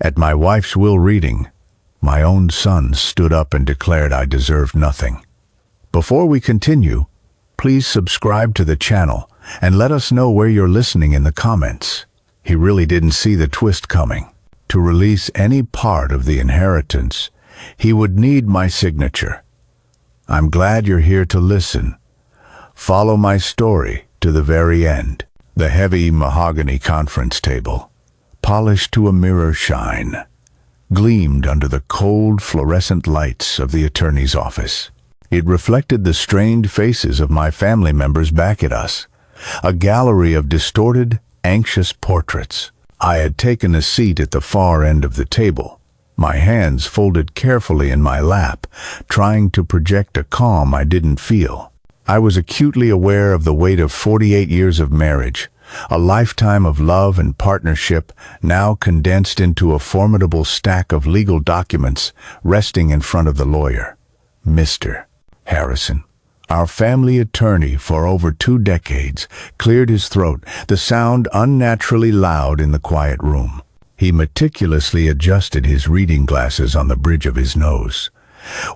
At my wife's will reading, my own son stood up and declared I deserved nothing. Before we continue, please subscribe to the channel and let us know where you're listening in the comments. He really didn't see the twist coming. To release any part of the inheritance, he would need my signature. I'm glad you're here to listen. Follow my story to the very end. The heavy mahogany conference table, polished to a mirror shine, gleamed under the cold fluorescent lights of the attorney's office. It reflected the strained faces of my family members back at us, a gallery of distorted, anxious portraits. I had taken a seat at the far end of the table, my hands folded carefully in my lap, trying to project a calm I didn't feel. I was acutely aware of the weight of 48 years of marriage, a lifetime of love and partnership now condensed into a formidable stack of legal documents resting in front of the lawyer, Mr. Harrison. Our family attorney for over 2 decades cleared his throat, the sound unnaturally loud in the quiet room. He meticulously adjusted his reading glasses on the bridge of his nose.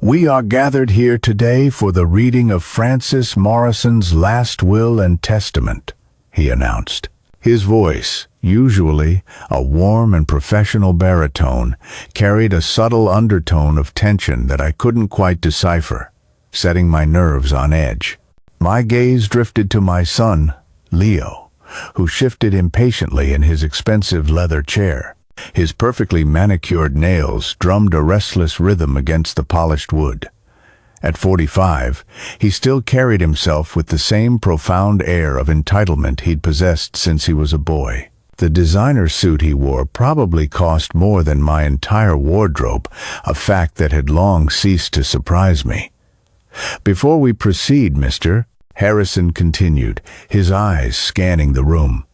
"We are gathered here today for the reading of Francis Morrison's last will and testament," he announced. His voice, usually a warm and professional baritone, carried a subtle undertone of tension that I couldn't quite decipher, setting my nerves on edge. My gaze drifted to my son, Leo, who shifted impatiently in his expensive leather chair. His perfectly manicured nails drummed a restless rhythm against the polished wood. At 45, he still carried himself with the same profound air of entitlement he'd possessed since he was a boy. The designer suit he wore probably cost more than my entire wardrobe, a fact that had long ceased to surprise me. "Before we proceed, Mr. Harrison continued, his eyes scanning the room,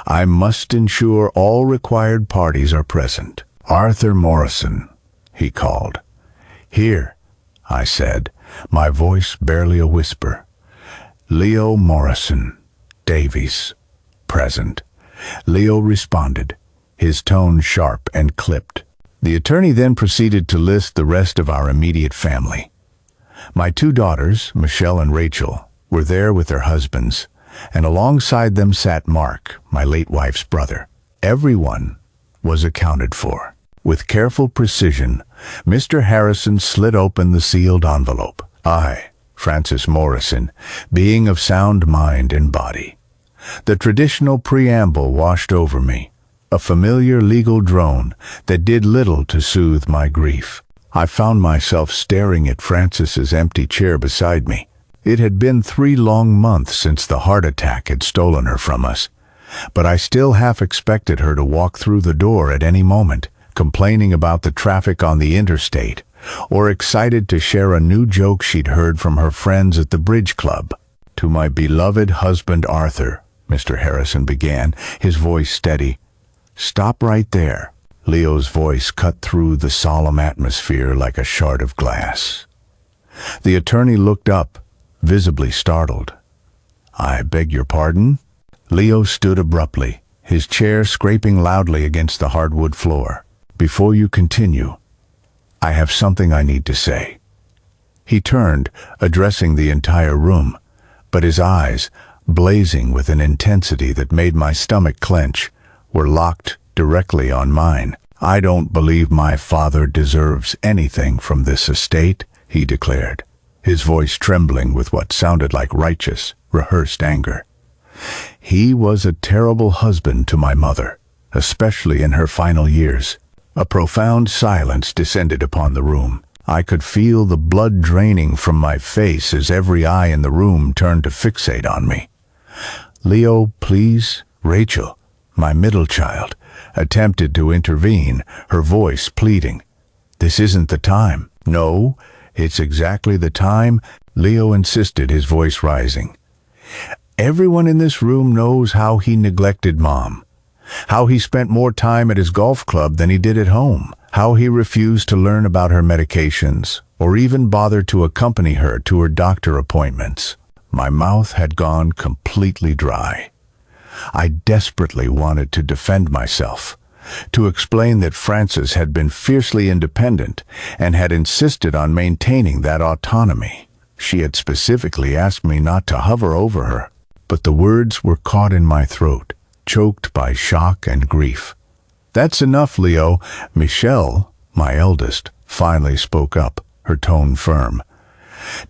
"I must ensure all required parties are present." "Arthur Morrison," he called. "Here," I said, my voice barely a whisper. "Leo Morrison, Davies, present." Leo responded, his tone sharp and clipped. The attorney then proceeded to list the rest of our immediate family. My 2 daughters, Michelle and Rachel, were there with their husbands, and alongside them sat Mark, my late wife's brother. Everyone was accounted for. With careful precision, Mr. Harrison slid open the sealed envelope. I, Francis Morrison, being of sound mind and body. The traditional preamble washed over me, a familiar legal drone that did little to soothe my grief. I found myself staring at Francis's empty chair beside me. It had been 3 long months since the heart attack had stolen her from us, but I still half expected her to walk through the door at any moment, complaining about the traffic on the interstate, or excited to share a new joke she'd heard from her friends at the bridge club. "To my beloved husband Arthur," Mr. Harrison began, his voice steady. "Stop right there." Leo's voice cut through the solemn atmosphere like a shard of glass. The attorney looked up, visibly startled. "I beg your pardon?" Leo stood abruptly, his chair scraping loudly against the hardwood floor. "Before you continue, I have something I need to say." He turned, addressing the entire room, but his eyes, blazing with an intensity that made my stomach clench, were locked directly on mine. "I don't believe my father deserves anything from this estate," he declared, his voice trembling with what sounded like righteous, rehearsed anger. "He was a terrible husband to my mother, especially in her final years." A profound silence descended upon the room. I could feel the blood draining from my face as every eye in the room turned to fixate on me. "Leo, please." Rachel, my middle child, attempted to intervene, her voice pleading. "This isn't the time." "No, it's exactly the time," Leo insisted, his voice rising. "Everyone in this room knows how he neglected Mom, how he spent more time at his golf club than he did at home, how he refused to learn about her medications or even bother to accompany her to her doctor appointments." My mouth had gone completely dry. I desperately wanted to defend myself, to explain that Frances had been fiercely independent and had insisted on maintaining that autonomy. She had specifically asked me not to hover over her, but the words were caught in my throat, choked by shock and grief. "That's enough, Leo." Michelle, my eldest, finally spoke up, her tone firm.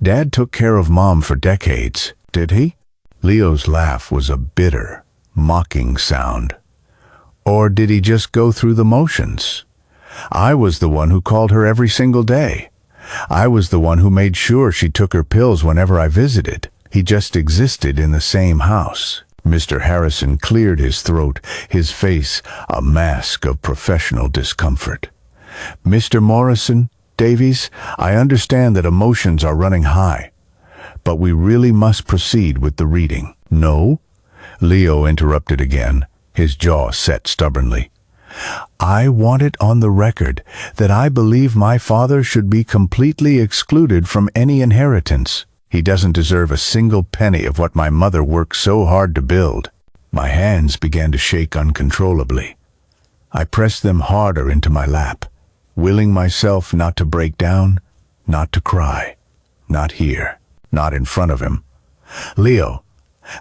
"Dad took care of Mom for decades, did he?" Leo's laugh was a bitter, mocking sound. "Or did he just go through the motions? I was the one who called her every single day. I was the one who made sure she took her pills whenever I visited. He just existed in the same house." Mr. Harrison cleared his throat, his face a mask of professional discomfort. "Mr. Morrison, Davies, I understand that emotions are running high, but we really must proceed with the reading." "No," Leo interrupted again, his jaw set stubbornly. "I want it on the record that I believe my father should be completely excluded from any inheritance. He doesn't deserve a single penny of what my mother worked so hard to build." My hands began to shake uncontrollably. I pressed them harder into my lap, willing myself not to break down, not to cry, not here, not in front of him. "Leo,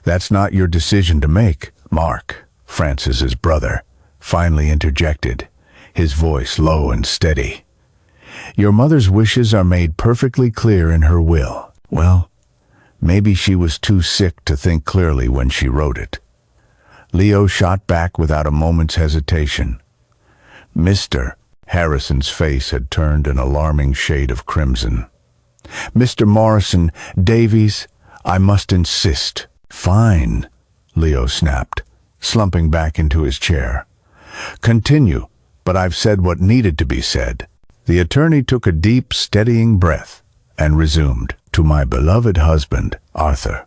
that's not your decision to make." Mark, Frances's brother, finally interjected, his voice low and steady. "Your mother's wishes are made perfectly clear in her will." Well, maybe she was too sick to think clearly when she wrote it. Leo shot back without a moment's hesitation. "Mr." Harrison's face had turned an alarming shade of crimson. "Mr. Morrison, Davies, I must insist." "Fine," Leo snapped, slumping back into his chair. "Continue, but I've said what needed to be said." The attorney took a deep, steadying breath and resumed. "To my beloved husband, Arthur,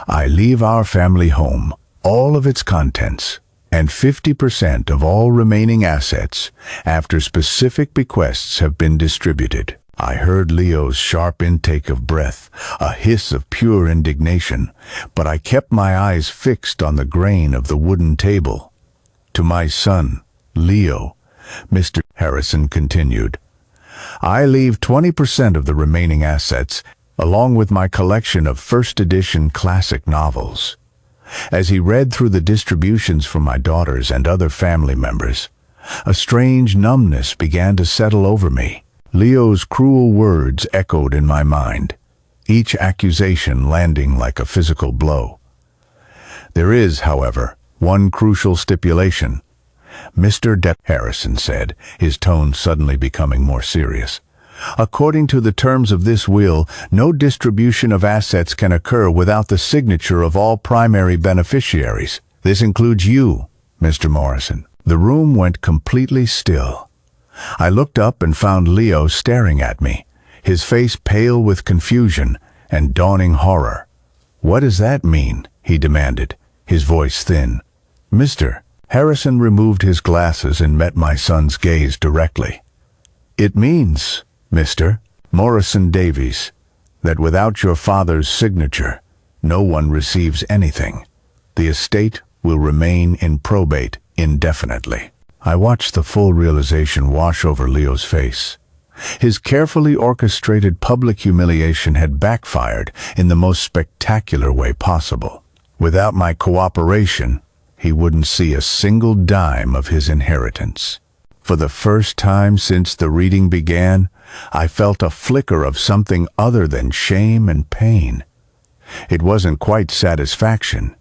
I leave our family home, all of its contents, and 50% of all remaining assets after specific bequests have been distributed." I heard Leo's sharp intake of breath, a hiss of pure indignation, but I kept my eyes fixed on the grain of the wooden table. "To my son, Leo," Mr. Harrison continued, "I leave 20% of the remaining assets, along with my collection of first-edition classic novels." As he read through the distributions from my daughters and other family members, a strange numbness began to settle over me. Leo's cruel words echoed in my mind, each accusation landing like a physical blow. "There is, however, one crucial stipulation," Mr. Harrison said, his tone suddenly becoming more serious. "According to the terms of this will, no distribution of assets can occur without the signature of all primary beneficiaries. This includes you, Mr. Morrison." The room went completely still. I looked up and found Leo staring at me, his face pale with confusion and dawning horror. "What does that mean?" he demanded, his voice thin. "Mr." Harrison removed his glasses and met my son's gaze directly. "It means, Mr. Morrison Davies, that without your father's signature, no one receives anything. The estate will remain in probate indefinitely." I watched the full realization wash over Leo's face. His carefully orchestrated public humiliation had backfired in the most spectacular way possible. Without my cooperation, he wouldn't see a single dime of his inheritance. For the first time since the reading began, I felt a flicker of something other than shame and pain. It wasn't quite satisfaction,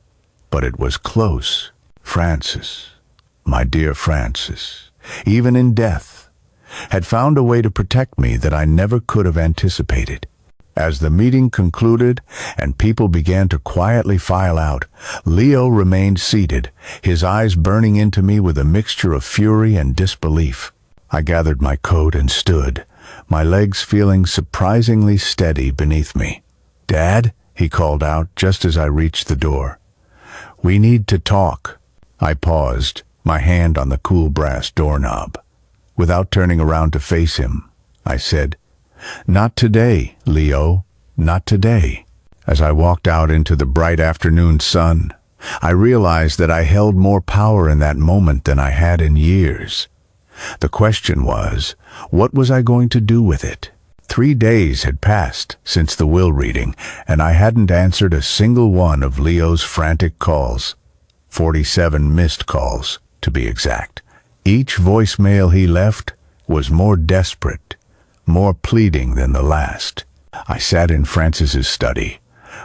but it was close. Frances, my dear Frances, even in death, had found a way to protect me that I never could have anticipated. As the meeting concluded and people began to quietly file out, Leo remained seated, his eyes burning into me with a mixture of fury and disbelief. I gathered my coat and stood, my legs feeling surprisingly steady beneath me. "Dad," he called out just as I reached the door. "We need to talk." I paused, my hand on the cool brass doorknob. Without turning around to face him, I said, "Not today, Leo, not today." As I walked out into the bright afternoon sun, I realized that I held more power in that moment than I had in years. The question was, what was I going to do with it? 3 days had passed since the will reading, and I hadn't answered a single one of Leo's frantic calls. 47 missed calls, to be exact. Each voicemail he left was more desperate, more pleading than the last. I sat in Frances's study,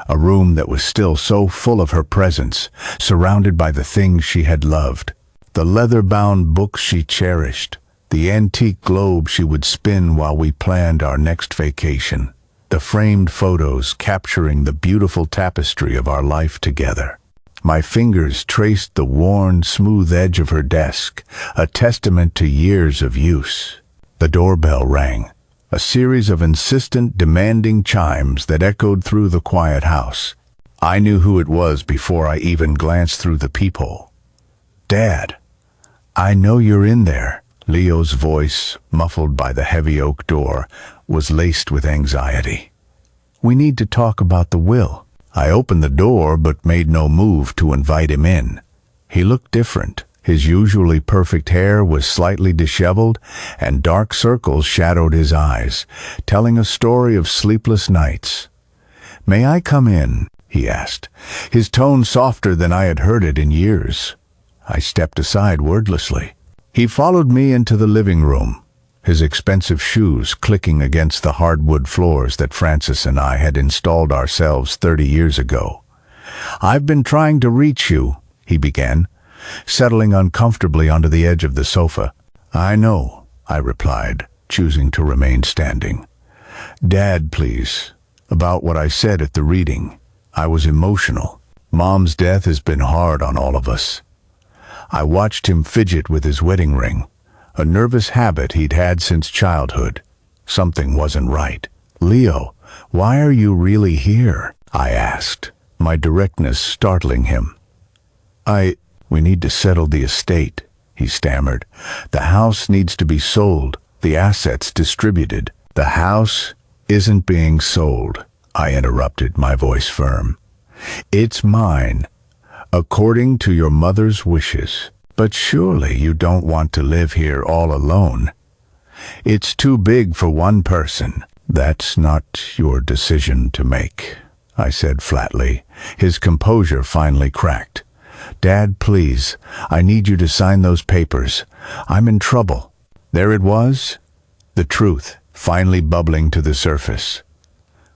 a room that was still so full of her presence, surrounded by the things she had loved. The leather-bound books she cherished, the antique globe she would spin while we planned our next vacation, the framed photos capturing the beautiful tapestry of our life together. My fingers traced the worn, smooth edge of her desk, a testament to years of use. The doorbell rang, a series of insistent, demanding chimes that echoed through the quiet house. I knew who it was before I even glanced through the peephole. "Dad, I know you're in there." Leo's voice, muffled by the heavy oak door, was laced with anxiety. "We need to talk about the will." I opened the door but made no move to invite him in. He looked different. His usually perfect hair was slightly disheveled, and dark circles shadowed his eyes, telling a story of sleepless nights. "May I come in?" he asked, his tone softer than I had heard it in years. I stepped aside wordlessly. He followed me into the living room, his expensive shoes clicking against the hardwood floors that Frances and I had installed ourselves 30 years ago. "I've been trying to reach you," he began, settling uncomfortably onto the edge of the sofa. "I know," I replied, choosing to remain standing. "Dad, please, about what I said at the reading. I was emotional. Mom's death has been hard on all of us." I watched him fidget with his wedding ring, a nervous habit he'd had since childhood. Something wasn't right. "Leo, why are you really here?" I asked, my directness startling him. We need to settle the estate," he stammered. "The house needs to be sold, the assets distributed." "The house isn't being sold," I interrupted, my voice firm. "It's mine, according to your mother's wishes. But surely you don't want to live here all alone. It's too big for one person." "That's not your decision to make," I said flatly, his composure finally cracked. "Dad, please, I need you to sign those papers. I'm in trouble." There it was, the truth, finally bubbling to the surface.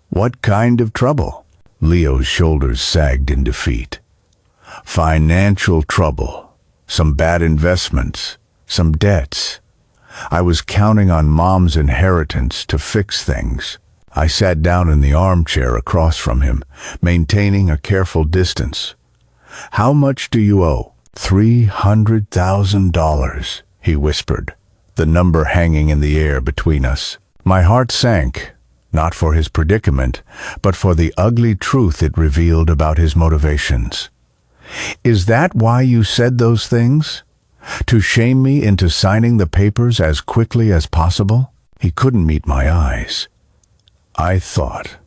"What kind of trouble?" Leo's shoulders sagged in defeat. "Financial trouble. Some bad investments, some debts. I was counting on Mom's inheritance to fix things." I sat down in the armchair across from him, maintaining a careful distance. "How much do you owe?" $300,000, he whispered, the number hanging in the air between us. My heart sank, not for his predicament, but for the ugly truth it revealed about his motivations. "Is that why you said those things? To shame me into signing the papers as quickly as possible?" He couldn't meet my eyes. I thought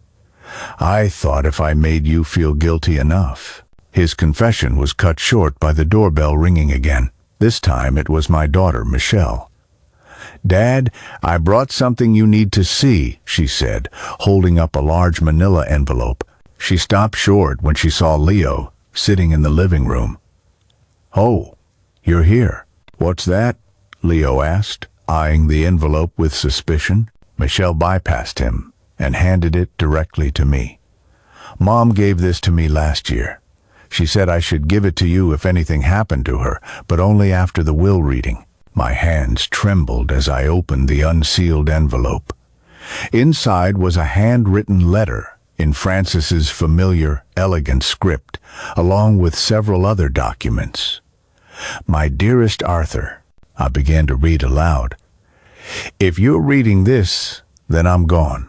if I made you feel guilty enough." His confession was cut short by the doorbell ringing again. This time it was my daughter, Michelle. "Dad, I brought something you need to see," she said, holding up a large manila envelope. She stopped short when she saw Leo sitting in the living room. "Oh, you're here. What's that?" Leo asked, eyeing the envelope with suspicion. Michelle bypassed him and handed it directly to me. "Mom gave this to me last year. She said I should give it to you if anything happened to her, but only after the will reading." My hands trembled as I opened the unsealed envelope. Inside was a handwritten letter in Frances's familiar, elegant script, along with several other documents. "My dearest Arthur," I began to read aloud. "If you're reading this, then I'm gone.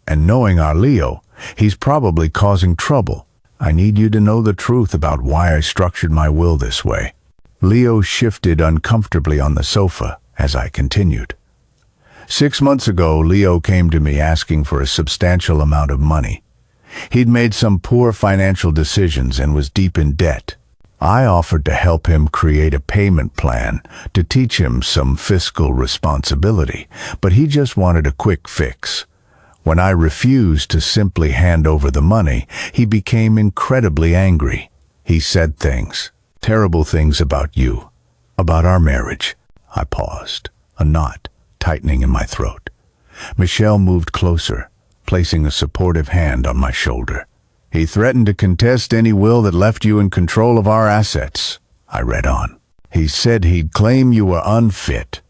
And knowing our Leo, he's probably causing trouble. I need you to know the truth about why I structured my will this way." Leo shifted uncomfortably on the sofa as I continued. 6 months ago, Leo came to me asking for a substantial amount of money. He'd made some poor financial decisions and was deep in debt. I offered to help him create a payment plan to teach him some fiscal responsibility, but he just wanted a quick fix. When I refused to simply hand over the money, he became incredibly angry. He said things, terrible things about you, about our marriage. I paused, a knot tightening in my throat. Michelle moved closer, placing a supportive hand on my shoulder. He threatened to contest any will that left you in control of our assets, I read on. He said he'd claim you were unfit,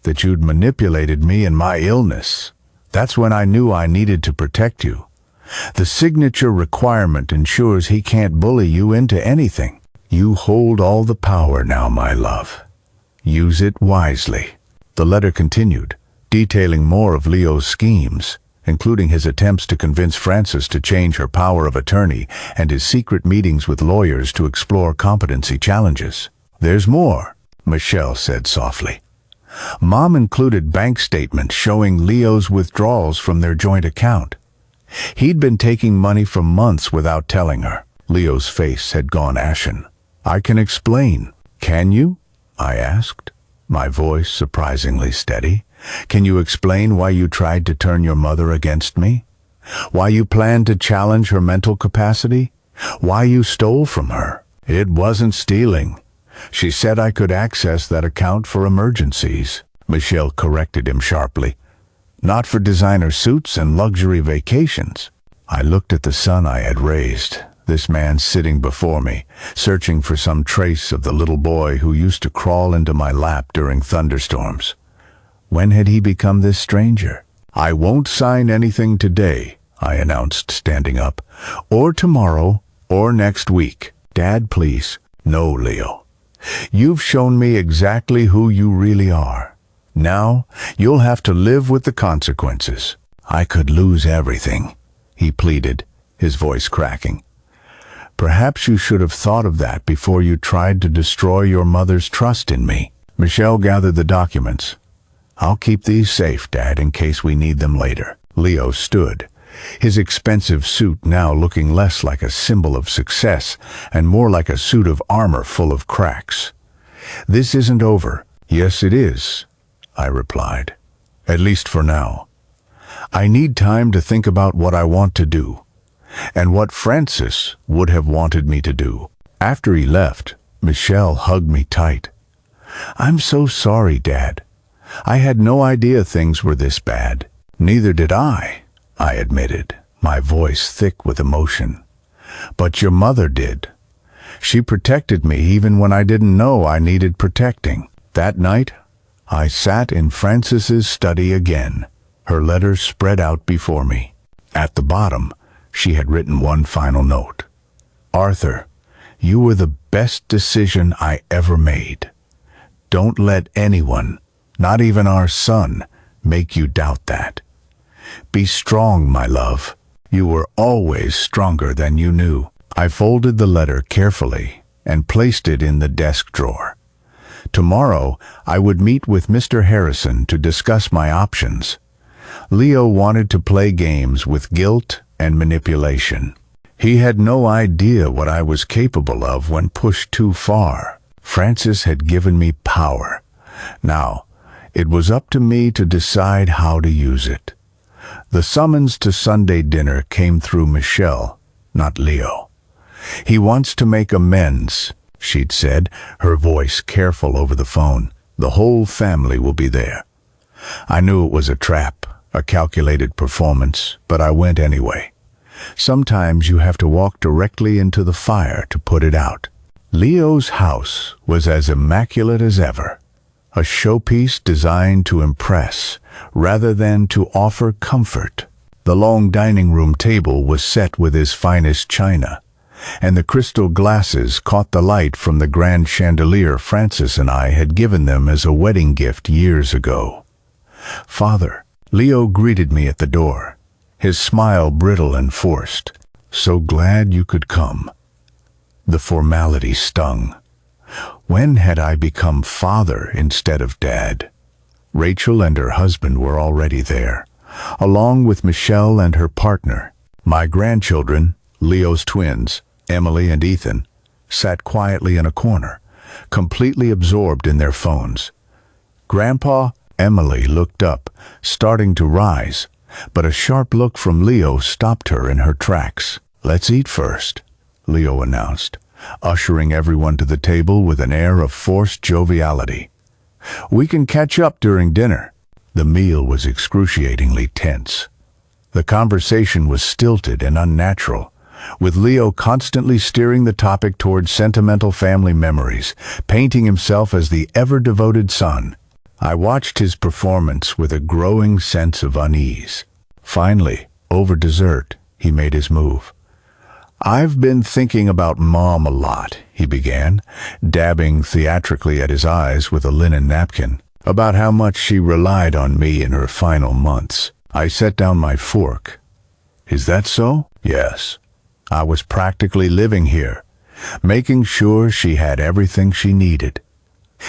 that you'd manipulated me in my illness. That's when I knew I needed to protect you. The signature requirement ensures he can't bully you into anything. You hold all the power now, my love. Use it wisely. The letter continued, detailing more of Leo's schemes, including his attempts to convince Frances to change her power of attorney and his secret meetings with lawyers to explore competency challenges. There's more, Michelle said softly. Mom included bank statements showing Leo's withdrawals from their joint account. He'd been taking money for months without telling her. Leo's face had gone ashen. I can explain. Can you? I asked, my voice surprisingly steady. Can you explain why you tried to turn your mother against me? Why you planned to challenge her mental capacity? Why you stole from her? It wasn't stealing. She said I could access that account for emergencies. Michelle corrected him sharply. Not for designer suits and luxury vacations. I looked at the son I had raised, this man sitting before me, searching for some trace of the little boy who used to crawl into my lap during thunderstorms. When had he become this stranger? I won't sign anything today, I announced, standing up. Or tomorrow, or next week. Dad, please. No, Leo. You've shown me exactly who you really are. Now, you'll have to live with the consequences. I could lose everything, he pleaded, his voice cracking. Perhaps you should have thought of that before you tried to destroy your mother's trust in me. Michelle gathered the documents. I'll keep these safe, Dad, in case we need them later. Leo stood, his expensive suit now looking less like a symbol of success and more like a suit of armor full of cracks. This isn't over. Yes, it is, I replied. At least for now. I need time to think about what I want to do, and what Frances would have wanted me to do. After he left, Michelle hugged me tight. I'm so sorry, Dad. I had no idea things were this bad. Neither did I admitted, my voice thick with emotion. But your mother did. She protected me even when I didn't know I needed protecting. That night, I sat in Frances's study again, her letters spread out before me. At the bottom, she had written one final note. Arthur, you were the best decision I ever made. Don't let anyone, not even our son, make you doubt that. Be strong, my love. You were always stronger than you knew. I folded the letter carefully and placed it in the desk drawer. Tomorrow, I would meet with Mr. Harrison to discuss my options. Leo wanted to play games with guilt and manipulation. He had no idea what I was capable of when pushed too far. Frances had given me power. Now, it was up to me to decide how to use it. The summons to Sunday dinner came through Michelle, not Leo. He wants to make amends, she'd said, her voice careful over the phone. The whole family will be there. I knew it was a trap, a calculated performance, but I went anyway. Sometimes you have to walk directly into the fire to put it out. Leo's house was as immaculate as ever. A showpiece designed to impress, rather than to offer comfort. The long dining room table was set with his finest china, and the crystal glasses caught the light from the grand chandelier Frances and I had given them as a wedding gift years ago. Father, Leo greeted me at the door, his smile brittle and forced. So glad you could come. The formality stung. When had I become father instead of dad? Rachel and her husband were already there, along with Michelle and her partner. My grandchildren, Leo's twins, Emily and Ethan, sat quietly in a corner, completely absorbed in their phones. Grandpa, Emily looked up, starting to rise, but a sharp look from Leo stopped her in her tracks. "Let's eat first," Leo announced, ushering everyone to the table with an air of forced joviality. "We can catch up during dinner." The meal was excruciatingly tense. The conversation was stilted and unnatural, with Leo constantly steering the topic towards sentimental family memories, painting himself as the ever-devoted son. I watched his performance with a growing sense of unease. Finally, over dessert, he made his move. "I've been thinking about Mom a lot," he began, dabbing theatrically at his eyes with a linen napkin, "about how much she relied on me in her final months." I set down my fork. "Is that so?" "Yes. I was practically living here, making sure she had everything she needed."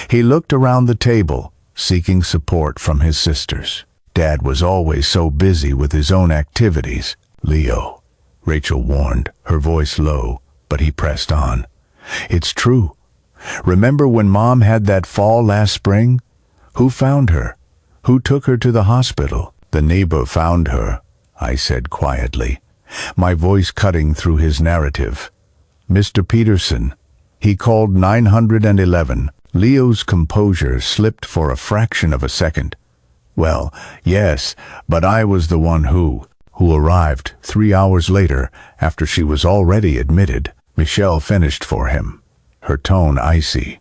He looked around the table, seeking support from his sisters. "Dad was always so busy with his own activities." "Leo," Rachel warned, her voice low, but he pressed on. "It's true. Remember when Mom had that fall last spring? Who found her? Who took her to the hospital?" "The neighbor found her," I said quietly, my voice cutting through his narrative. "Mr. Peterson. He called 911. Leo's composure slipped for a fraction of a second. "Well, yes, but I was the one who arrived 3 hours later after she was already admitted." Michelle finished for him, her tone icy.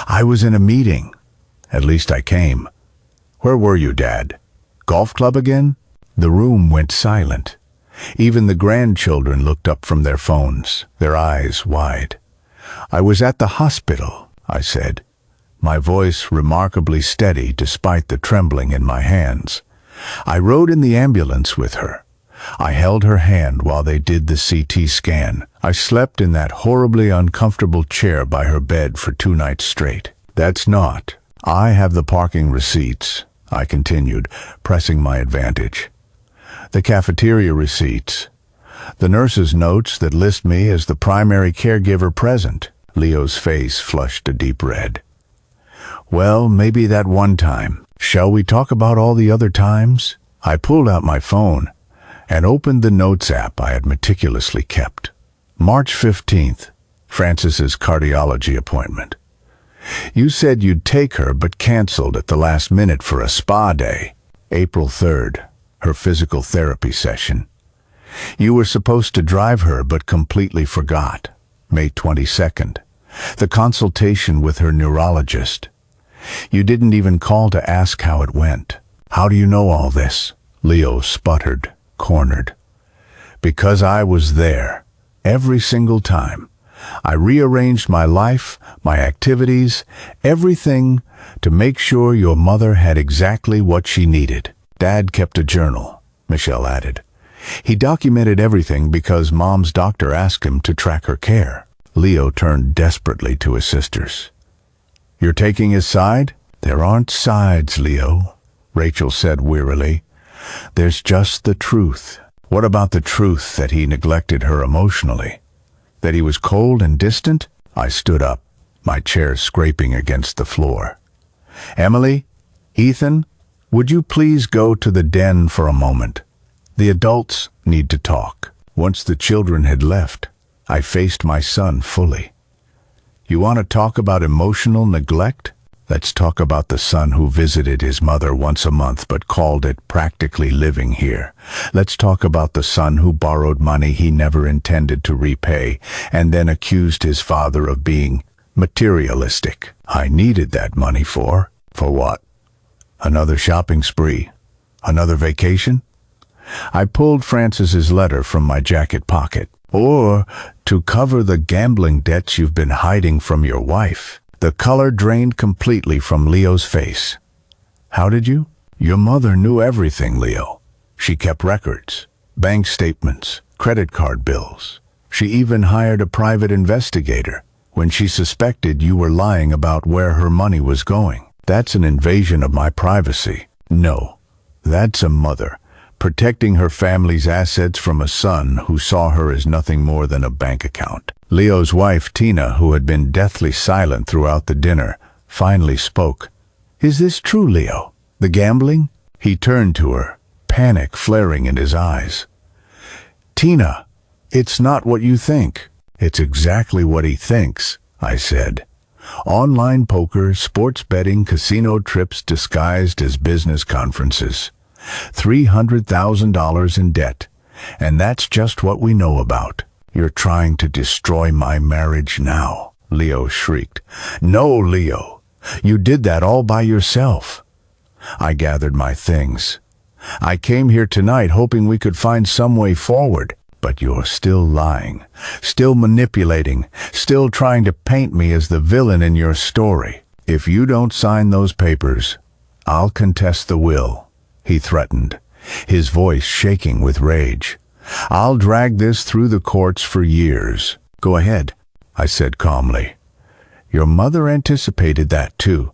"I was in a meeting. At least I came." "Where were you, Dad? Golf club again?" The room went silent. Even the grandchildren looked up from their phones, their eyes wide. "I was at the hospital," I said, my voice remarkably steady despite the trembling in my hands. "I rode in the ambulance with her. I held her hand while they did the CT scan. I slept in that horribly uncomfortable chair by her bed for 2 nights straight." "That's not. I have the parking receipts," I continued, pressing my advantage. "The cafeteria receipts. The nurse's notes that list me as the primary caregiver present." Leo's face flushed a deep red. "Well, maybe that one time. Shall we talk about all the other times?" I pulled out my phone and opened the notes app I had meticulously kept. March 15th, Francis's cardiology appointment. "You said you'd take her but canceled at the last minute for a spa day." April 3rd, her physical therapy session. "You were supposed to drive her but completely forgot." May 22nd, the consultation with her neurologist. "You didn't even call to ask how it went." "How do you know all this?" Leo sputtered, cornered. "Because I was there, every single time. I rearranged my life, my activities, everything to make sure your mother had exactly what she needed." "Dad kept a journal," Michelle added. "He documented everything because Mom's doctor asked him to track her care." Leo turned desperately to his sisters. "You're taking his side?" "There aren't sides, Leo," Rachel said wearily. "There's just the truth." "What about the truth that he neglected her emotionally? That he was cold and distant?" I stood up, my chair scraping against the floor. "Emily, Ethan, would you please go to the den for a moment? The adults need to talk." Once the children had left, I faced my son fully. "You want to talk about emotional neglect? Let's talk about the son who visited his mother once a month but called it practically living here. Let's talk about the son who borrowed money he never intended to repay and then accused his father of being materialistic. I needed that money for what? Another shopping spree? Another vacation?" I pulled Francis's letter from my jacket pocket. "Or to cover the gambling debts you've been hiding from your wife." The color drained completely from Leo's face. "How did you?" "Your mother knew everything, Leo. She kept records, bank statements, credit card bills. She even hired a private investigator when she suspected you were lying about where her money was going." "That's an invasion of my privacy." "No, that's a mother protecting her family's assets from a son who saw her as nothing more than a bank account." Leo's wife, Tina, who had been deathly silent throughout the dinner, finally spoke. "Is this true, Leo? The gambling?" He turned to her, panic flaring in his eyes. "Tina, it's not what you think." "It's exactly what he thinks," I said. "Online poker, sports betting, casino trips disguised as business conferences. $300,000 in debt. And that's just what we know about." "You're trying to destroy my marriage now," Leo shrieked. "No, Leo. You did that all by yourself." I gathered my things. "I came here tonight hoping we could find some way forward. But you're still lying, still manipulating, still trying to paint me as the villain in your story. If you don't sign those papers, I'll contest the will," he threatened, his voice shaking with rage. "I'll drag this through the courts for years." "Go ahead," I said calmly. "Your mother anticipated that too.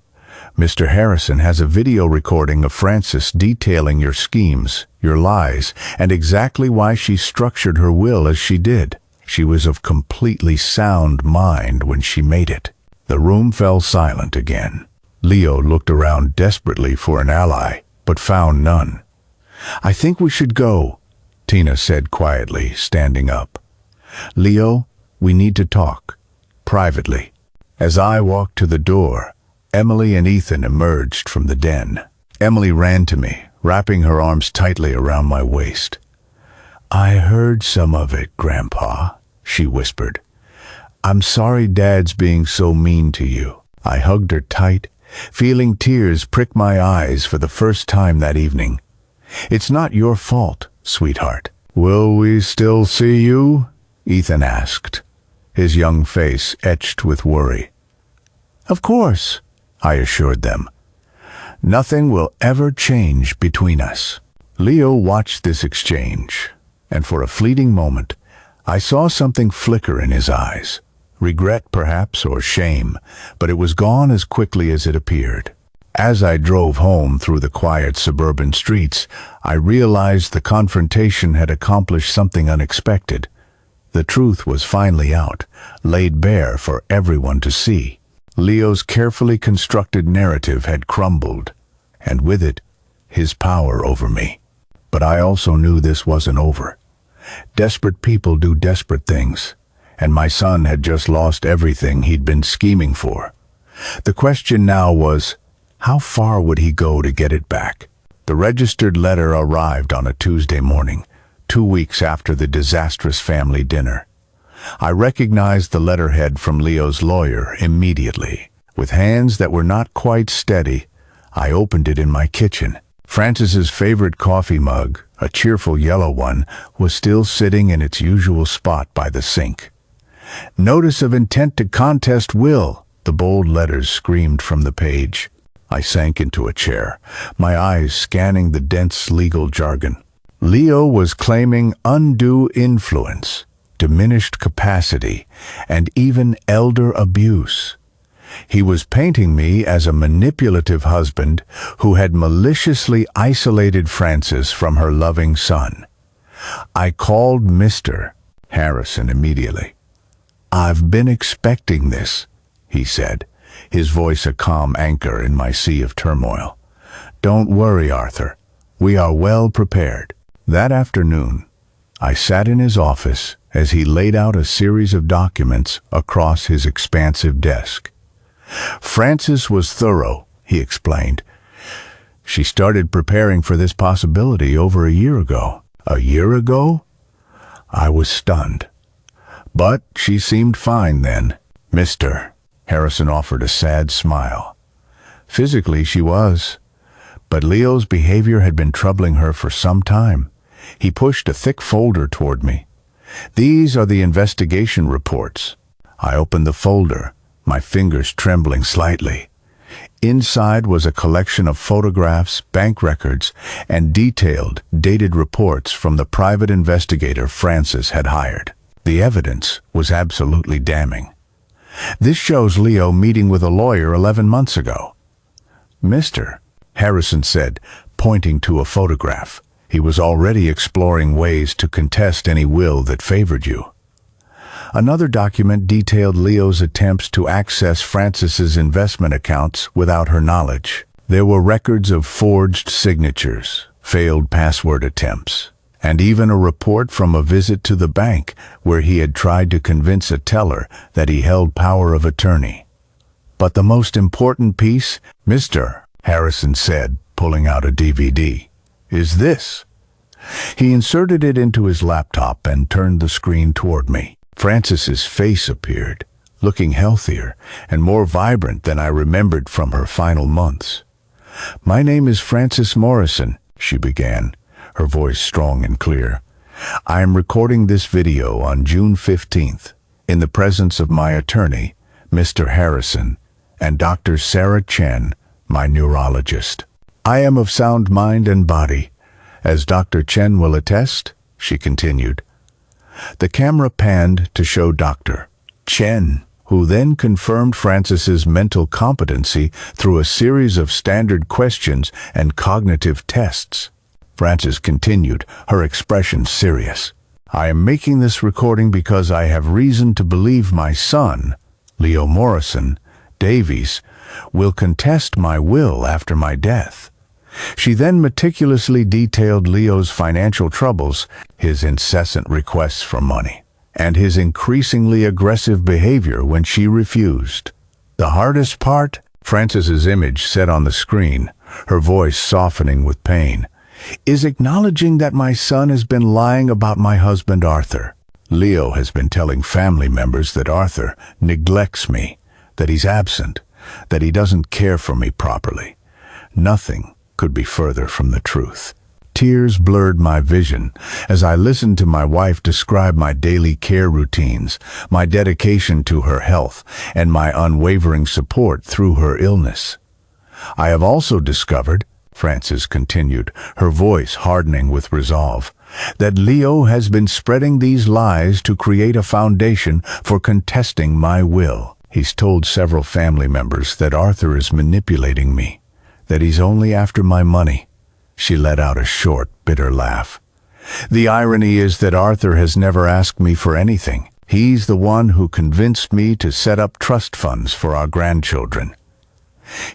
Mr. Harrison has a video recording of Frances detailing your schemes, your lies, and exactly why she structured her will as she did. She was of completely sound mind when she made it." The room fell silent again. Leo looked around desperately for an ally, but found none. "I think we should go," Tina said quietly, standing up. "Leo, we need to talk. Privately." As I walked to the door, Emily and Ethan emerged from the den. Emily ran to me, wrapping her arms tightly around my waist. "I heard some of it, Grandpa," she whispered. "I'm sorry Dad's being so mean to you." I hugged her tight, feeling tears prick my eyes for the first time that evening. "It's not your fault, sweetheart." "Will we still see you?" Ethan asked, his young face etched with worry. "Of course," I assured them. "Nothing will ever change between us." Leo watched this exchange, and for a fleeting moment, I saw something flicker in his eyes. Regret, perhaps, or shame, but it was gone as quickly as it appeared. As I drove home through the quiet suburban streets, I realized the confrontation had accomplished something unexpected. The truth was finally out, laid bare for everyone to see. Leo's carefully constructed narrative had crumbled, and with it, his power over me. But I also knew this wasn't over. Desperate people do desperate things, and my son had just lost everything he'd been scheming for. The question now was, how far would he go to get it back? The registered letter arrived on a Tuesday morning, 2 weeks after the disastrous family dinner. I recognized the letterhead from Leo's lawyer immediately. With hands that were not quite steady, I opened it in my kitchen. Frances's favorite coffee mug, a cheerful yellow one, was still sitting in its usual spot by the sink. "Notice of intent to contest will," the bold letters screamed from the page. I sank into a chair, my eyes scanning the dense legal jargon. Leo was claiming undue influence, diminished capacity, and even elder abuse. He was painting me as a manipulative husband who had maliciously isolated Frances from her loving son. I called Mr. Harrison immediately. "I've been expecting this," he said, his voice a calm anchor in my sea of turmoil. "Don't worry, Arthur. We are well prepared." That afternoon, I sat in his office as he laid out a series of documents across his expansive desk. "Frances was thorough," he explained. "She started preparing for this possibility over a year ago." "A year ago?" I was stunned. "But she seemed fine then." "Mr." Harrison offered a sad smile. "Physically she was, but Leo's behavior had been troubling her for some time." He pushed a thick folder toward me. "These are the investigation reports." I opened the folder, my fingers trembling slightly. Inside was a collection of photographs, bank records, and detailed, dated reports from the private investigator Frances had hired. The evidence was absolutely damning. "This shows Leo meeting with a lawyer 11 months ago." "Mr." Harrison said, pointing to a photograph. "He was already exploring ways to contest any will that favored you." Another document detailed Leo's attempts to access Frances's investment accounts without her knowledge. There were records of forged signatures, failed password attempts, and even a report from a visit to the bank where he had tried to convince a teller that he held power of attorney. But the most important piece, Mr. Harrison said, pulling out a DVD, is this. He inserted it into his laptop and turned the screen toward me. Frances's face appeared, looking healthier and more vibrant than I remembered from her final months. "My name is Frances Morrison," she began, her voice strong and clear. "I am recording this video on June 15th, in the presence of my attorney, Mr. Harrison, and Dr. Sarah Chen, my neurologist. I am of sound mind and body, as Dr. Chen will attest," she continued. The camera panned to show Dr. Chen, who then confirmed Frances's mental competency through a series of standard questions and cognitive tests. Frances continued, her expression serious. "I am making this recording because I have reason to believe my son, Leo Morrison, Davies, will contest my will after my death." She then meticulously detailed Leo's financial troubles, his incessant requests for money, and his increasingly aggressive behavior when she refused. "The hardest part," Frances's image said on the screen, her voice softening with pain, "is acknowledging that my son has been lying about my husband Arthur. Leo has been telling family members that Arthur neglects me, that he's absent, that he doesn't care for me properly. Nothing could be further from the truth." Tears blurred my vision as I listened to my wife describe my daily care routines, my dedication to her health, and my unwavering support through her illness. "I have also discovered," Frances continued, her voice hardening with resolve, "that Leo has been spreading these lies to create a foundation for contesting my will. He's told several family members that Arthur is manipulating me, that he's only after my money." She let out a short, bitter laugh. "The irony is that Arthur has never asked me for anything. He's the one who convinced me to set up trust funds for our grandchildren.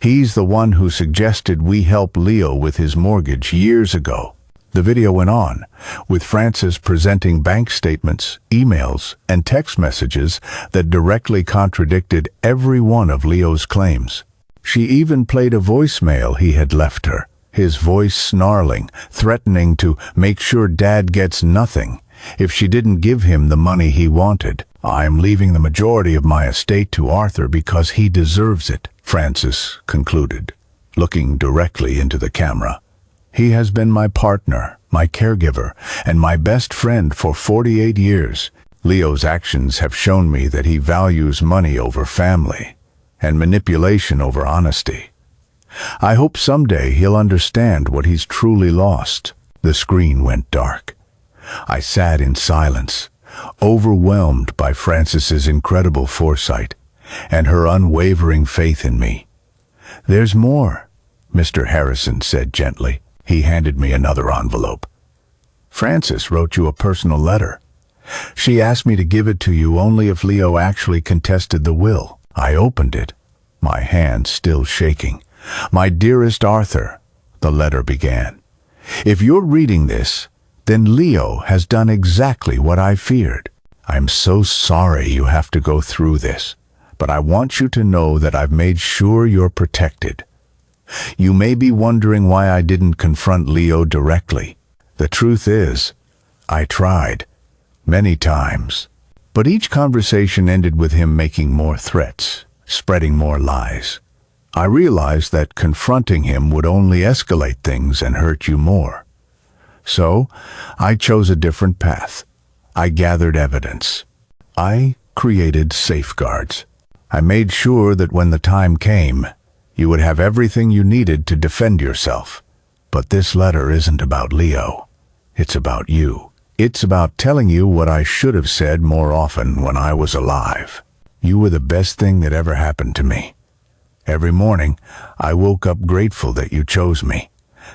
He's the one who suggested we help Leo with his mortgage years ago." The video went on, with Frances presenting bank statements, emails, and text messages that directly contradicted every one of Leo's claims. She even played a voicemail he had left her, his voice snarling, threatening to make sure Dad gets nothing if she didn't give him the money he wanted. "I'm leaving the majority of my estate to Arthur because he deserves it," Frances concluded, looking directly into the camera. "He has been my partner, my caregiver, and my best friend for 48 years. Leo's actions have shown me that he values money over family, and manipulation over honesty. I hope someday he'll understand what he's truly lost." The screen went dark. I sat in silence, overwhelmed by Frances's incredible foresight and her unwavering faith in me. "There's more," Mr. Harrison said gently. He handed me another envelope. "Frances wrote you a personal letter. She asked me to give it to you only if Leo actually contested the will." I opened it, my hand still shaking. "My dearest Arthur," the letter began, "if you're reading this, then Leo has done exactly what I feared. I'm so sorry you have to go through this, but I want you to know that I've made sure you're protected. You may be wondering why I didn't confront Leo directly. The truth is, I tried, many times. But each conversation ended with him making more threats, spreading more lies. I realized that confronting him would only escalate things and hurt you more. So, I chose a different path. I gathered evidence. I created safeguards. I made sure that when the time came, you would have everything you needed to defend yourself. But this letter isn't about Leo. It's about you. It's about telling you what I should have said more often when I was alive. You were the best thing that ever happened to me. Every morning, I woke up grateful that you chose me,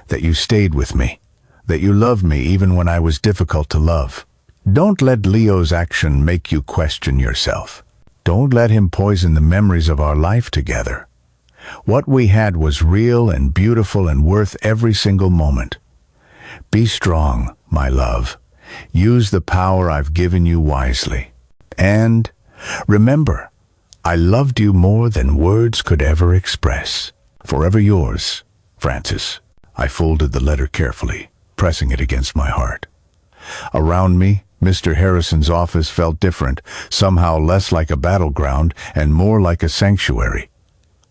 that you stayed with me, that you loved me even when I was difficult to love. Don't let Leo's action make you question yourself. Don't let him poison the memories of our life together. What we had was real and beautiful and worth every single moment. Be strong, my love. Use the power I've given you wisely. And remember, I loved you more than words could ever express. Forever yours, Francis. I folded the letter carefully, pressing it against my heart. Around me, Mr. Harrison's office felt different, somehow less like a battleground and more like a sanctuary.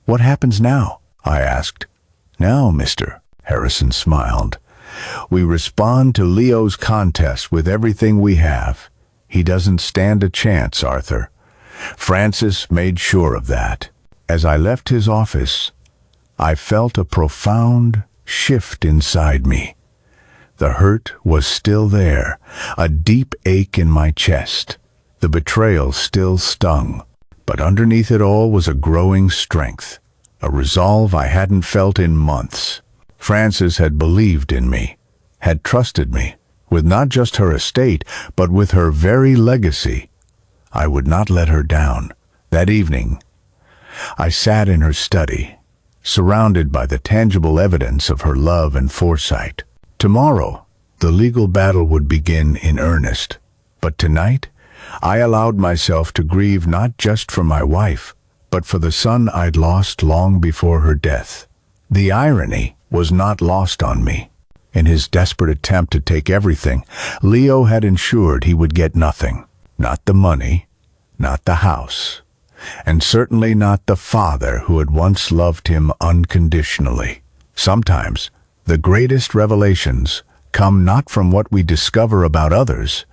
"What happens now?" I asked. "Now, Mr." Harrison smiled. "We respond to Leo's contest with everything we have. He doesn't stand a chance, Arthur." Francis made sure of that. As I left his office, I felt a profound shift inside me. The hurt was still there, a deep ache in my chest. The betrayal still stung, but underneath it all was a growing strength, a resolve I hadn't felt in months. Frances had believed in me, had trusted me, with not just her estate, but with her very legacy. I would not let her down. That evening, I sat in her study, surrounded by the tangible evidence of her love and foresight. Tomorrow, the legal battle would begin in earnest. But tonight, I allowed myself to grieve not just for my wife, but for the son I'd lost long before her death. The irony was not lost on me. In his desperate attempt to take everything, Leo had ensured he would get nothing. Not the money, not the house, and certainly not the father who had once loved him unconditionally. Sometimes, the greatest revelations come not from what we discover about others,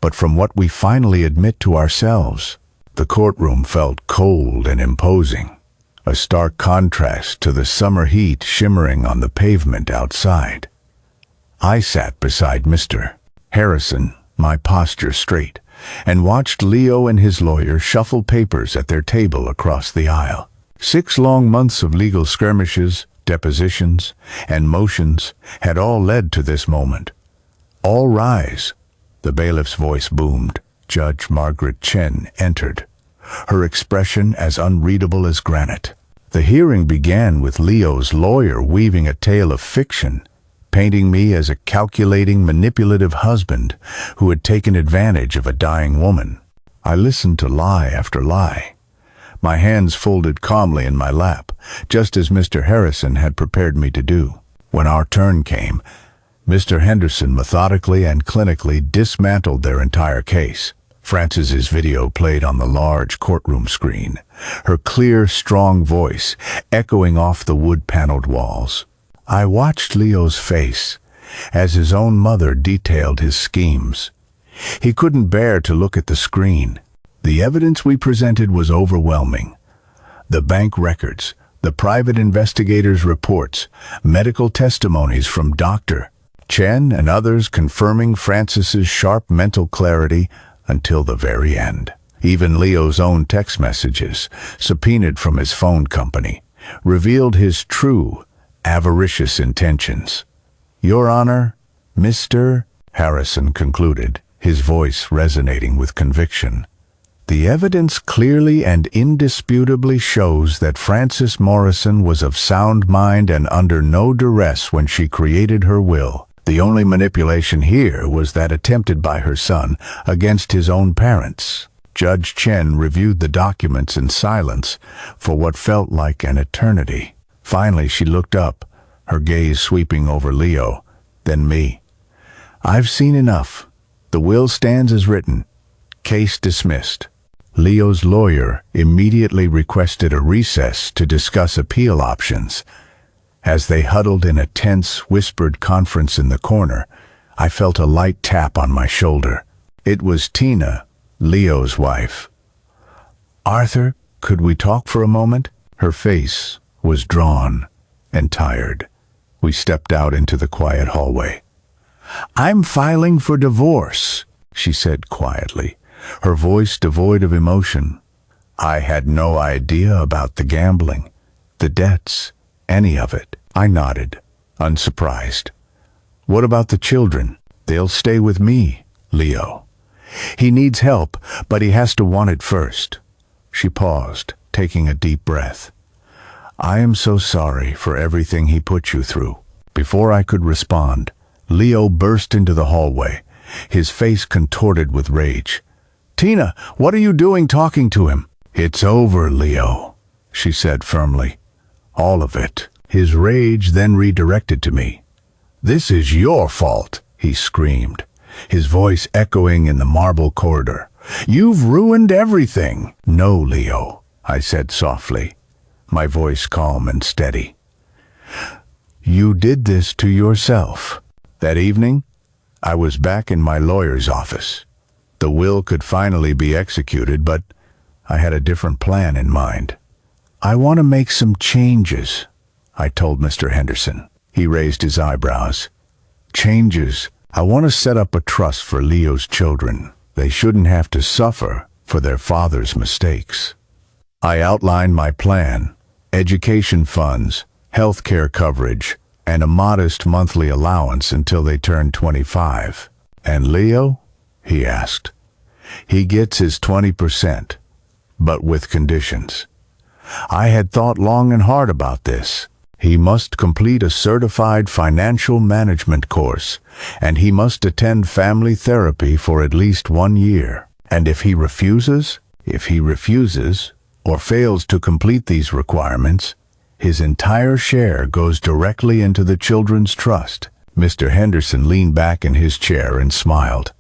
but from what we finally admit to ourselves. The courtroom felt cold and imposing, a stark contrast to the summer heat shimmering on the pavement outside. I sat beside Mr. Harrison, my posture straight, and watched Leo and his lawyer shuffle papers at their table across the aisle. 6 long months of legal skirmishes, depositions, and motions had all led to this moment. "All rise," the bailiff's voice boomed. Judge Margaret Chen entered, her expression as unreadable as granite. The hearing began with Leo's lawyer weaving a tale of fiction, painting me as a calculating, manipulative husband who had taken advantage of a dying woman. I listened to lie after lie, my hands folded calmly in my lap, just as Mr. Harrison had prepared me to do. When our turn came, Mr. Henderson methodically and clinically dismantled their entire case. Frances's video played on the large courtroom screen, her clear, strong voice echoing off the wood-paneled walls. I watched Leo's face as his own mother detailed his schemes. He couldn't bear to look at the screen. The evidence we presented was overwhelming. The bank records, the private investigators' reports, medical testimonies from Dr. Chen and others confirming Frances's sharp mental clarity until the very end. Even Leo's own text messages, subpoenaed from his phone company, revealed his true, avaricious intentions. "Your Honor, Mr. Harrison concluded, his voice resonating with conviction. "The evidence clearly and indisputably shows that Frances Morrison was of sound mind and under no duress when she created her will. The only manipulation here was that attempted by her son against his own parents." Judge Chen reviewed the documents in silence for what felt like an eternity. Finally, she looked up, her gaze sweeping over Leo, then me. "I've seen enough. The will stands as written. Case dismissed." Leo's lawyer immediately requested a recess to discuss appeal options. As they huddled in a tense, whispered conference in the corner, I felt a light tap on my shoulder. It was Tina, Leo's wife. "Arthur, could we talk for a moment?" Her face was drawn and tired. We stepped out into the quiet hallway. "I'm filing for divorce," she said quietly, her voice devoid of emotion. I had no idea about the gambling, the debts, any of it. I nodded, unsurprised. "What about the children?" "They'll stay with me, Leo. He needs help, but he has to want it first." She paused, taking a deep breath. "I am so sorry for everything he put you through." Before I could respond, Leo burst into the hallway, his face contorted with rage. "Tina, what are you doing talking to him?" "It's over, Leo," she said firmly. "All of it." His rage then redirected to me. "This is your fault," he screamed, his voice echoing in the marble corridor. "You've ruined everything." "No, Leo," I said softly, my voice calm and steady. "You did this to yourself." That evening, I was back in my lawyer's office. The will could finally be executed, but I had a different plan in mind. "I want to make some changes," I told Mr. Henderson. He raised his eyebrows. "Changes? I want to set up a trust for Leo's children. They shouldn't have to suffer for their father's mistakes." I outlined my plan: education funds, health care coverage, and a modest monthly allowance until they turn 25. "And Leo?" he asked. "He gets his 20%, but with conditions." I had thought long and hard about this. He must complete a certified financial management course, and he must attend family therapy for at least 1 year. And if he refuses, or fails to complete these requirements, his entire share goes directly into the children's trust. Mr. Henderson leaned back in his chair and smiled.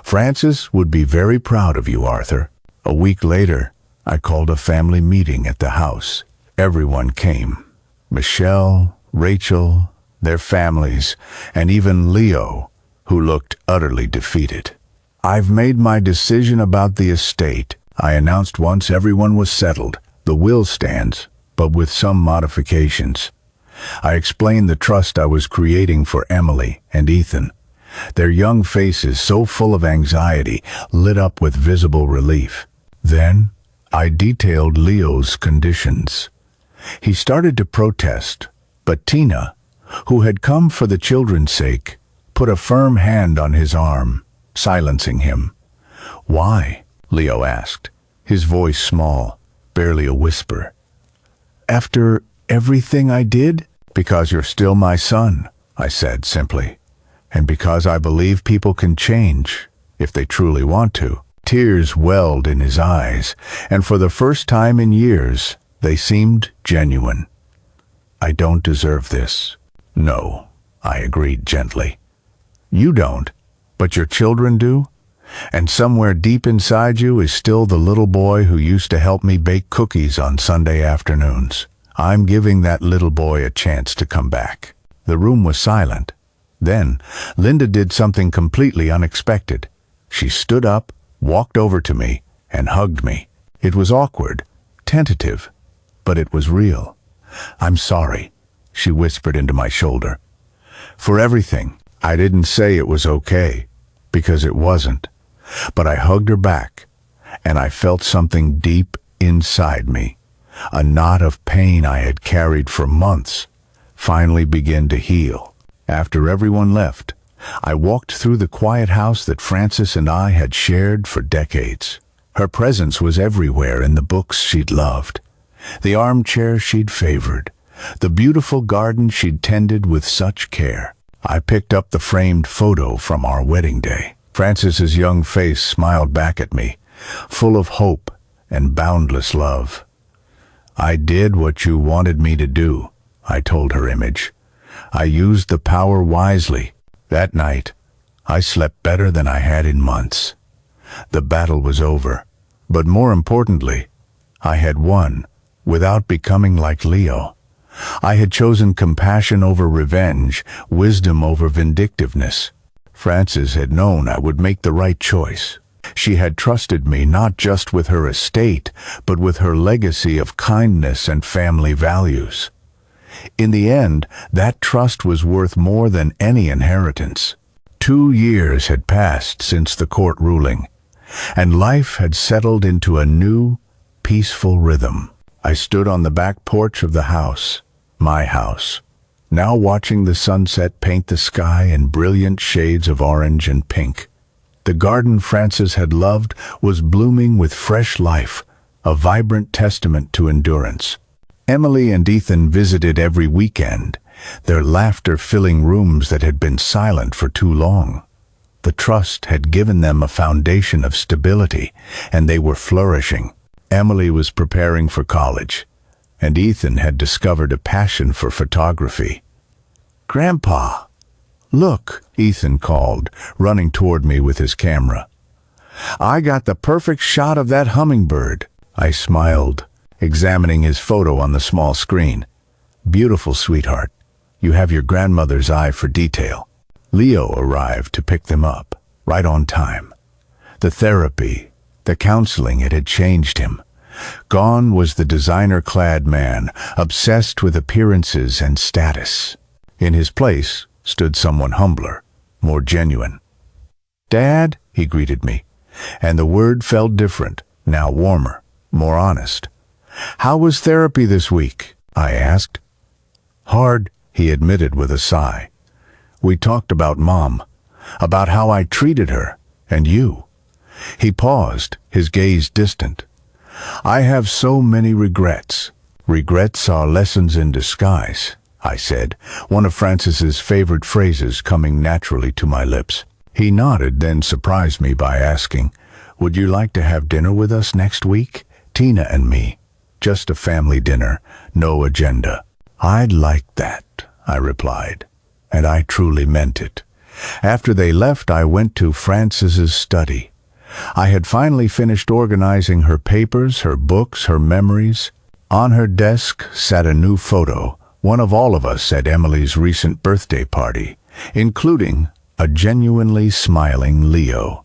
"Francis would be very proud of you, Arthur." A week later, I called a family meeting at the house. Everyone came. Michelle, Rachel, their families, and even Leo, who looked utterly defeated. "I've made my decision about the estate," I announced once everyone was settled. "The will stands, but with some modifications." I explained the trust I was creating for Emily and Ethan. Their young faces, so full of anxiety, lit up with visible relief. Then I detailed Leo's conditions. He started to protest, but Tina, who had come for the children's sake, put a firm hand on his arm, silencing him. "Why?" Leo asked, his voice small, barely a whisper. "After everything I did?" "Because you're still my son," I said simply, "and because I believe people can change if they truly want to." Tears welled in his eyes, and for the first time in years, they seemed genuine. "I don't deserve this." "No," I agreed gently. "You don't, but your children do. And somewhere deep inside you is still the little boy who used to help me bake cookies on Sunday afternoons. I'm giving that little boy a chance to come back." The room was silent. Then Linda did something completely unexpected. She stood up, walked over to me, and hugged me. It was awkward, tentative, but it was real. "I'm sorry," she whispered into my shoulder. "For everything." I didn't say it was okay, because it wasn't. But I hugged her back, and I felt something deep inside me. A knot of pain I had carried for months finally began to heal. After everyone left, I walked through the quiet house that Francis and I had shared for decades. Her presence was everywhere in the books she'd loved, the armchair she'd favored, the beautiful garden she'd tended with such care. I picked up the framed photo from our wedding day. Francis's young face smiled back at me, full of hope and boundless love. "I did what you wanted me to do," I told her image. "I used the power wisely." That night, I slept better than I had in months. The battle was over, but more importantly, I had won without becoming like Leo. I had chosen compassion over revenge, wisdom over vindictiveness. Frances had known I would make the right choice. She had trusted me not just with her estate, but with her legacy of kindness and family values. In the end, that trust was worth more than any inheritance. 2 years had passed since the court ruling, and life had settled into a new, peaceful rhythm. I stood on the back porch of the house, my house, now watching the sunset paint the sky in brilliant shades of orange and pink. The garden Francis had loved was blooming with fresh life, a vibrant testament to endurance. Emily and Ethan visited every weekend, their laughter filling rooms that had been silent for too long. The trust had given them a foundation of stability, and they were flourishing. Emily was preparing for college, and Ethan had discovered a passion for photography. "Grandpa, look," Ethan called, running toward me with his camera. "I got the perfect shot of that hummingbird." I smiled, examining his photo on the small screen. "Beautiful, sweetheart. You have your grandmother's eye for detail." Leo arrived to pick them up, right on time. The therapy, the counseling, it had changed him. Gone was the designer-clad man, obsessed with appearances and status. In his place stood someone humbler, more genuine. "Dad," he greeted me, and the word felt different, now warmer, more honest. "How was therapy this week?" I asked. "Hard," he admitted with a sigh. "We talked about Mom, about how I treated her, and you." He paused, his gaze distant. "I have so many regrets. Regrets are lessons in disguise," I said, one of Francis's favorite phrases coming naturally to my lips. He nodded, then surprised me by asking, "Would you like to have dinner with us next week? Tina and me. Just a family dinner, no agenda." "I'd like that," I replied, and I truly meant it. After they left, I went to Francis's study. I had finally finished organizing her papers, her books, her memories. On her desk sat a new photo, one of all of us at Emily's recent birthday party, including a genuinely smiling Leo.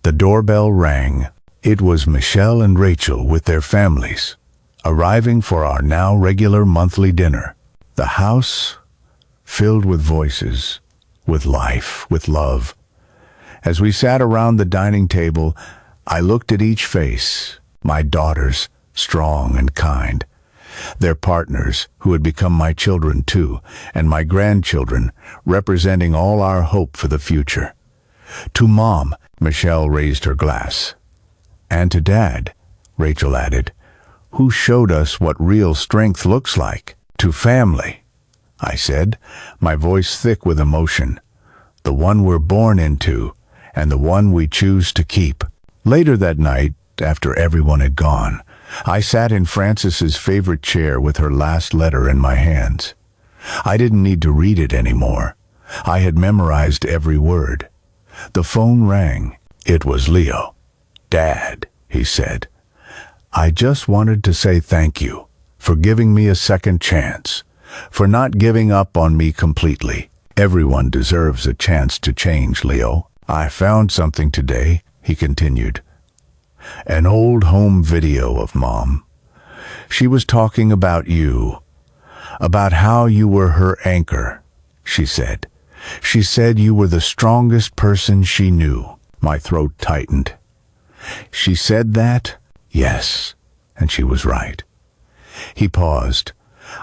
The doorbell rang. It was Michelle and Rachel with their families, arriving for our now regular monthly dinner. The house filled with voices, with life, with love. As we sat around the dining table, I looked at each face, my daughters, strong and kind, their partners, who had become my children too, and my grandchildren, representing all our hope for the future. To Mom, Michelle raised her glass. And to Dad, Rachel added, who showed us what real strength looks like. To family, I said, my voice thick with emotion, the one we're born into, and the one we choose to keep. Later that night, after everyone had gone, I sat in Frances's favorite chair with her last letter in my hands. I didn't need to read it anymore. I had memorized every word. The phone rang. It was Leo. "Dad," he said, "I just wanted to say thank you for giving me a second chance, for not giving up on me completely. Everyone deserves a chance to change, Leo. I found something today," he continued. "An old home video of Mom. She was talking about you, about how you were her anchor," she said. "She said you were the strongest person she knew." My throat tightened. She said that? Yes, and she was right. He paused.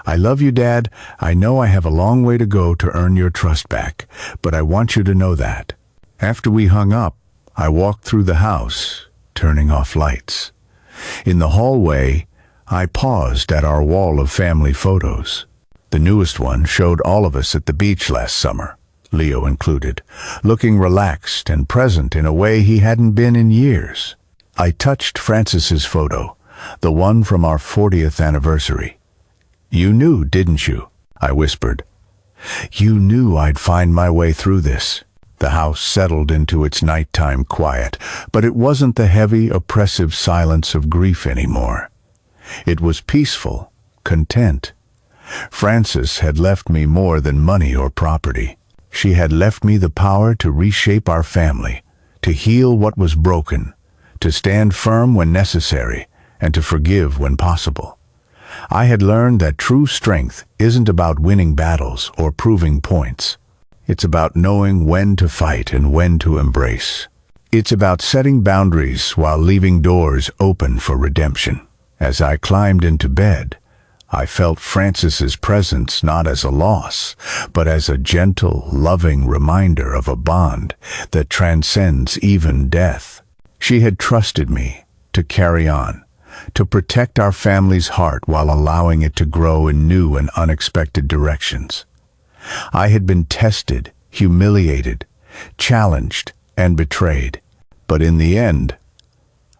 "I love you, Dad. I know I have a long way to go to earn your trust back, but I want you to know that." After we hung up, I walked through the house, turning off lights. In the hallway, I paused at our wall of family photos. The newest one showed all of us at the beach last summer, Leo included, looking relaxed and present in a way he hadn't been in years. I touched Frances's photo, the one from our 40th anniversary. "You knew, didn't you?" I whispered. "You knew I'd find my way through this." The house settled into its nighttime quiet, but it wasn't the heavy, oppressive silence of grief anymore. It was peaceful, content. Frances had left me more than money or property. She had left me the power to reshape our family, to heal what was broken, to stand firm when necessary, and to forgive when possible. I had learned that true strength isn't about winning battles or proving points. It's about knowing when to fight and when to embrace. It's about setting boundaries while leaving doors open for redemption. As I climbed into bed, I felt Francis's presence not as a loss, but as a gentle, loving reminder of a bond that transcends even death. She had trusted me to carry on, to protect our family's heart while allowing it to grow in new and unexpected directions. I had been tested, humiliated, challenged, and betrayed. But in the end,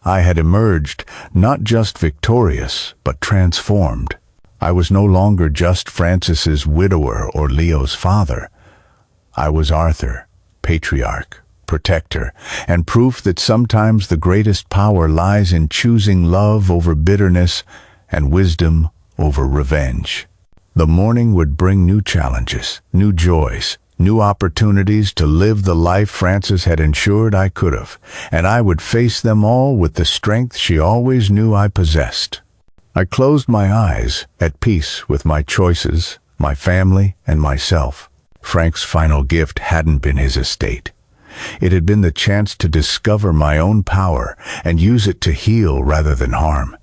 I had emerged not just victorious, but transformed. I was no longer just Francis's widower or Leo's father. I was Arthur, patriarch, protector, and proof that sometimes the greatest power lies in choosing love over bitterness and wisdom over revenge. The morning would bring new challenges, new joys, new opportunities to live the life Francis had ensured I could have, and I would face them all with the strength she always knew I possessed. I closed my eyes, at peace with my choices, my family, and myself. Frank's final gift hadn't been his estate. It had been the chance to discover my own power and use it to heal rather than harm.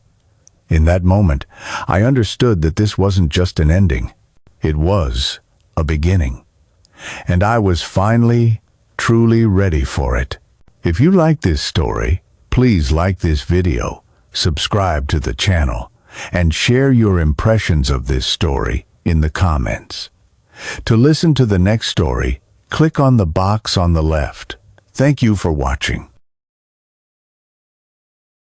In that moment, I understood that this wasn't just an ending. It was a beginning. And I was finally, truly ready for it. If you like this story, please like this video, subscribe to the channel, and share your impressions of this story in the comments. To listen to the next story, click on the box on the left. Thank you for watching.